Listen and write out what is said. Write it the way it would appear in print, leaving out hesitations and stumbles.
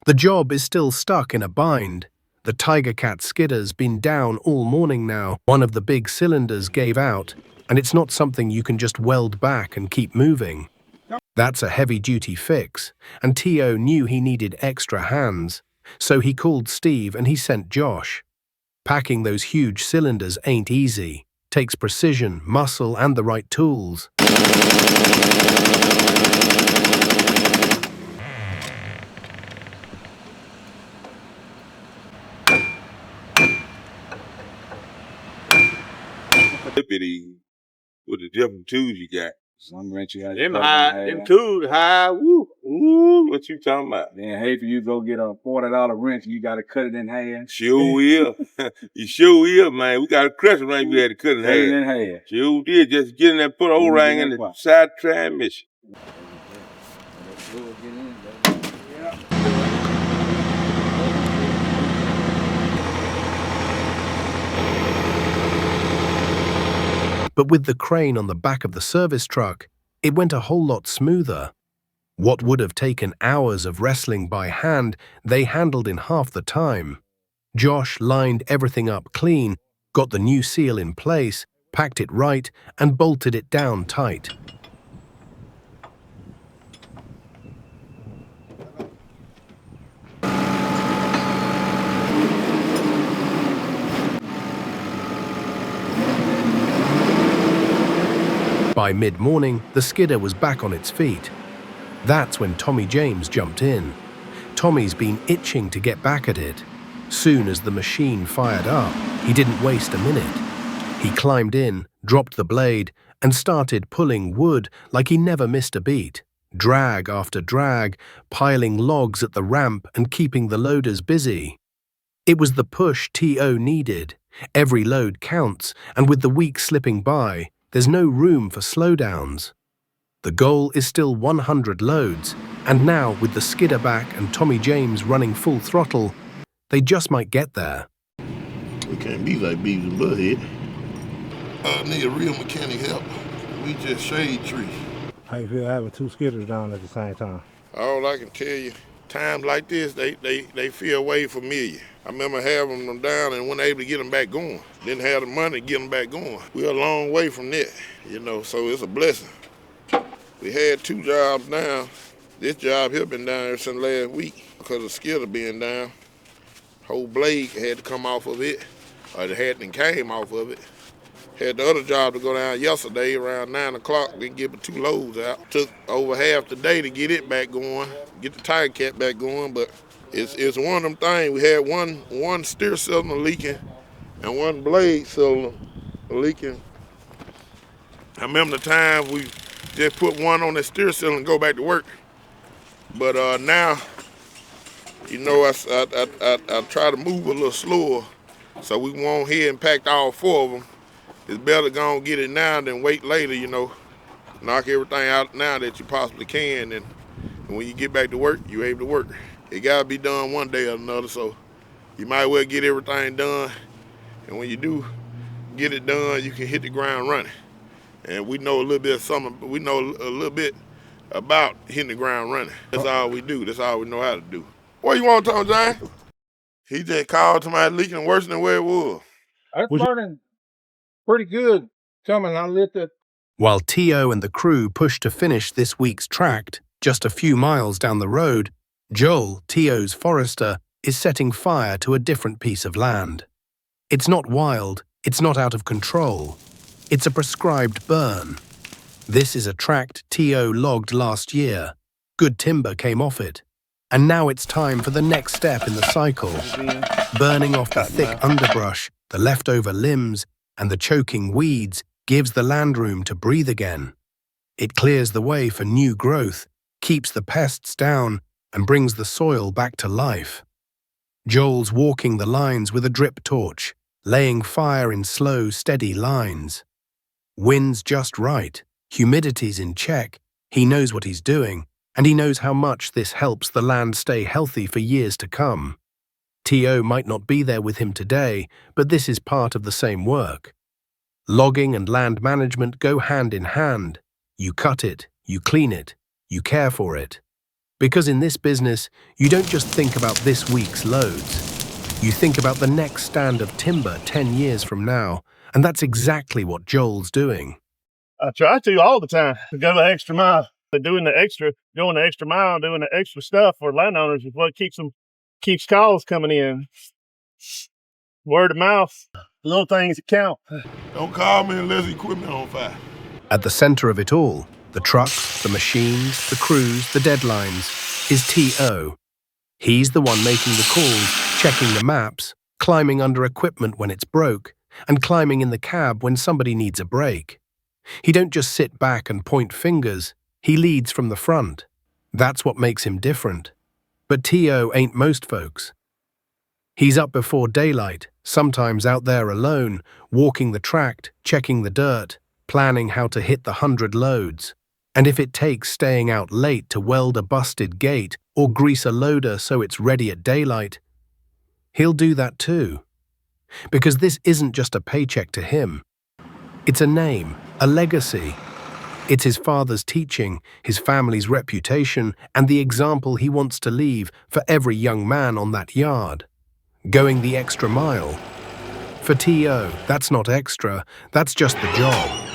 The job is still stuck in a bind. The Tiger Cat skidder's been down all morning now. One of the big cylinders gave out, and it's not something you can just weld back and keep moving. That's a heavy-duty fix, and T.O. knew he needed extra hands, so he called Steve and he sent Josh. Packing those huge cylinders ain't easy. Takes precision, muscle, and the right tools. With the different tools you got. Some wrench you got. Them tools high, woo, what you talking about? Then hey, if you go get a $40 wrench, you gotta cut it in half. Sure will. You sure will, man. We got a crescent wrench we had to cut it in half. Sure did. Just get in there, put an O-ring in the side transmission. But with the crane on the back of the service truck, it went a whole lot smoother. What would have taken hours of wrestling by hand, they handled in half the time. Josh lined everything up clean, got the new seal in place, packed it right, and bolted it down tight. By mid-morning, the skidder was back on its feet. That's when Tommy James jumped in. Tommy's been itching to get back at it. Soon as the machine fired up, he didn't waste a minute. He climbed in, dropped the blade, and started pulling wood like he never missed a beat. Drag after drag, piling logs at the ramp and keeping the loaders busy. It was the push T.O. needed. Every load counts, and with the week slipping by, there's no room for slowdowns. The goal is still 100 loads, and now with the skidder back and Tommy James running full throttle, they just might get there. We can't be like Beavis and Butthead. I need a real mechanic help. We just shade trees. How you feel having two skidders down at the same time? All I can tell you, times like this, they feel way familiar. I remember having them down and wasn't able to get them back going. Didn't have the money to get them back going. We're a long way from that, so it's a blessing. We had two jobs now. This job here been down here since last week because of the skidder being down. Whole blade had to come off of it, or it hadn't came off of it. Had the other job to go down yesterday around 9 o'clock, then get the two loads out. Took over half the day to get it back going, get the Tiger Cat back going, but it's one of them things. We had one steer cylinder leaking and one blade cylinder leaking. I remember the time we just put one on the steer cylinder and go back to work. But now, I try to move a little slower, so we won't here and pack all four of them. It's better to go and get it now than wait later, Knock everything out now that you possibly can, and when you get back to work, you're able to work. It gotta be done one day or another, so you might well get everything done, and when you do get it done, you can hit the ground running. And we know a little bit of something, we know a little bit about hitting the ground running. That's all we do, that's all we know how to do. What you want, Tom James? He just called somebody leaking worse than where it was. It's burning pretty good. Coming, I lit the... While T.O. and the crew pushed to finish this week's tract, just a few miles down the road, Joel, T.O.'s forester, is setting fire to a different piece of land. It's not wild, it's not out of control. It's a prescribed burn. This is a tract T.O. logged last year. Good timber came off it. And now it's time for the next step in the cycle. Burning off the thick underbrush, the leftover limbs, and the choking weeds gives the land room to breathe again. It clears the way for new growth, keeps the pests down, and brings the soil back to life. Joel's walking the lines with a drip torch, laying fire in slow, steady lines. Wind's just right, humidity's in check, he knows what he's doing, and he knows how much this helps the land stay healthy for years to come. T.O. might not be there with him today, but this is part of the same work. Logging and land management go hand in hand. You cut it, you clean it, you care for it. Because in this business, you don't just think about this week's loads. You think about the next stand of timber 10 years from now, and that's exactly what Joel's doing. I try to all the time to go the extra mile. Going the extra mile, doing the extra stuff for landowners is what keeps calls coming in. Word of mouth, little things that count. Don't call me unless the equipment on fire. At the center of it all, the trucks, the machines, the crews, the deadlines, is T.O. He's the one making the calls, checking the maps, climbing under equipment when it's broke, and climbing in the cab when somebody needs a break. He don't just sit back and point fingers, he leads from the front. That's what makes him different. But T.O. ain't most folks. He's up before daylight, sometimes out there alone, walking the tract, checking the dirt, planning how to hit the 100 loads. And if it takes staying out late to weld a busted gate or grease a loader so it's ready at daylight, he'll do that too. Because this isn't just a paycheck to him. It's a name, a legacy. It's his father's teaching, his family's reputation, and the example he wants to leave for every young man on that yard. Going the extra mile. For T.O., that's not extra, that's just the job.